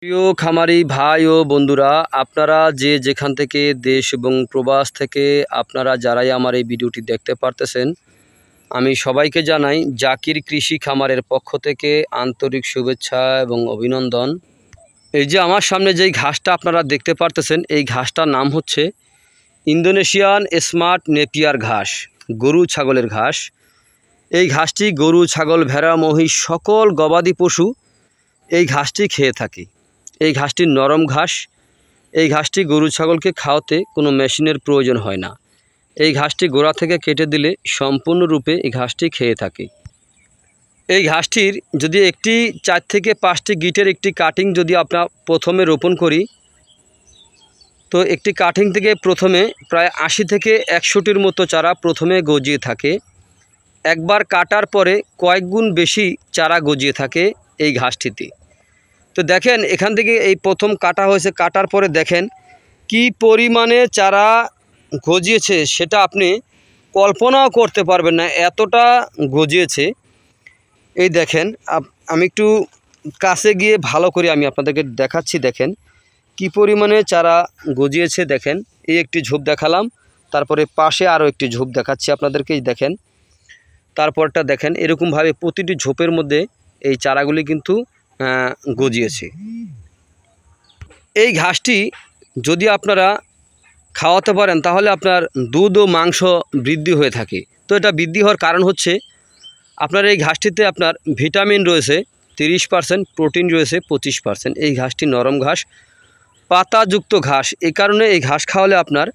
প্রিয় খামারি ভাই ও বন্ধুরা, আপনারা যে যেখান থেকে দেশ এবং প্রবাস থেকে আপনারা যারাই আমার এই ভিডিওটি দেখতে পারতেছেন, আমি সবাইকে জানাই জাকির কৃষি খামারের পক্ষ থেকে আন্তরিক শুভেচ্ছা এবং অভিনন্দন। এই যে আমার সামনে যেই ঘাসটা আপনারা দেখতে পারতেছেন, এই ঘাসটার নাম হচ্ছে ইন্দোনেশিয়ান স্মার্ট নেপিয়ার ঘাস, গরু ছাগলের ঘাস। এই ঘাসটি গরু ছাগল ভেড়া মহিষ সকল গবাদি পশু এই ঘাসটি খেয়ে থাকে। এই ঘাসটি নরম ঘাস। এই ঘাসটি গরু ছাগলকে খাওয়াতে কোনো মেশিনের প্রয়োজন হয় না। এই ঘাসটি গোড়া থেকে কেটে দিলে সম্পূর্ণরূপে এই ঘাসটি খেয়ে থাকে। এই ঘাসটির যদি 4 থেকে 5টি গিটের একটি কাটিং যদি আমরা প্রথমে রোপণ করি, তো একটি কাটিং থেকে প্রথমে প্রায় 80 থেকে 100টির মতো চারা প্রথমে গজিয়ে থাকে। একবার কাটার পরে কয়েক গুণ বেশি চারা গজিয়ে থাকে এই ঘাসটিতে। তো দেখেন, এখান থেকে এই প্রথম কাটা হয়েছে, কাটার পরে দেখেন কি পরিমাণে চারা গজিয়েছে, সেটা আপনি কল্পনাও করতে পারবেন না, এতটা গজিয়েছে। এই দেখেন, আমি একটু কাছে গিয়ে ভালো করে আমি আপনাদেরকে দেখাচ্ছি। দেখেন কি পরিমাণে চারা গজিয়েছে। দেখেন, এই একটি ঝোপ দেখালাম, তারপরে পাশে আরও একটি ঝোপ দেখাচ্ছি আপনাদেরকে। দেখেন, তারপরটা দেখেন, এরকমভাবে প্রতিটি ঝোপের মধ্যে এই চারাগুলি কিন্তু গজিয়েছে। এই ঘাসটি যদি আপনারা খাওয়াতে পারেন, তাহলে আপনার দুধ ও মাংস বৃদ্ধি হয়ে থাকে। তো এটা বৃদ্ধি হওয়ার কারণ হচ্ছে আপনার এই ঘাসটিতে আপনার ভিটামিন রয়েছে 30%, প্রোটিন রয়েছে 25%। এই ঘাসটি নরম ঘাস, পাতাযুক্ত ঘাস। এই কারণে এই ঘাস খাওয়ালে আপনার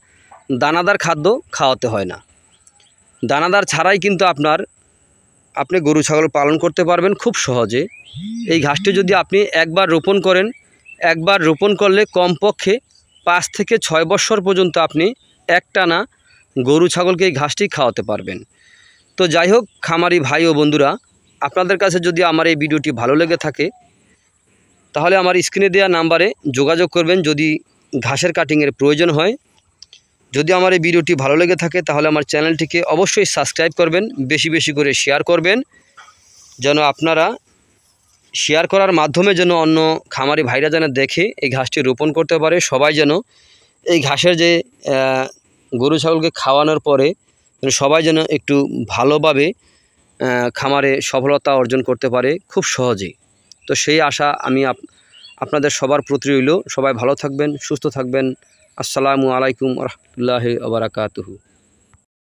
দানাদার খাদ্য খাওয়াতে হয় না। দানাদার ছাড়াই কিন্তু আপনি গরু ছাগল পালন করতে পারবেন খুব সহজে। এই ঘাসটি যদি আপনি একবার রোপণ করেন, একবার রোপণ করলে কমপক্ষে 5 থেকে 6 বছর পর্যন্ত আপনি একটানা গরু ছাগলকে এই ঘাসটি খাওয়াতে পারবেন। তো যাই হোক খামারি ভাই ও বন্ধুরা, আপনাদের কাছে যদি আমার এই ভিডিওটি ভালো লেগে থাকে, তাহলে আমার স্ক্রিনে দেওয়া নাম্বারে যোগাযোগ করবেন যদি ঘাসের কাটিংয়ের প্রয়োজন হয়। যদি আমার এই ভিডিওটি ভালো লেগে থাকে, তাহলে আমার চ্যানেলটিকে অবশ্যই সাবস্ক্রাইব করবেন, বেশি বেশি করে শেয়ার করবেন, যেন আপনারা শেয়ার করার মাধ্যমে যেন অন্য খামারি ভাইরা যেন দেখে এই ঘাসটি রোপণ করতে পারে। সবাই যেন এই ঘাসের যে গরু ছাগলকে খাওয়ানোর পরে সবাই যেন একটু ভালোভাবে খামারে সফলতা অর্জন করতে পারে খুব সহজেই। তো সেই আশা আমি আপনাদের সবার প্রতি রইল। সবাই ভালো থাকবেন, সুস্থ থাকবেন। আসসালামু আলাইকুম ওয়া রাহমাতুল্লাহি ওয়া বারাকাতুহু।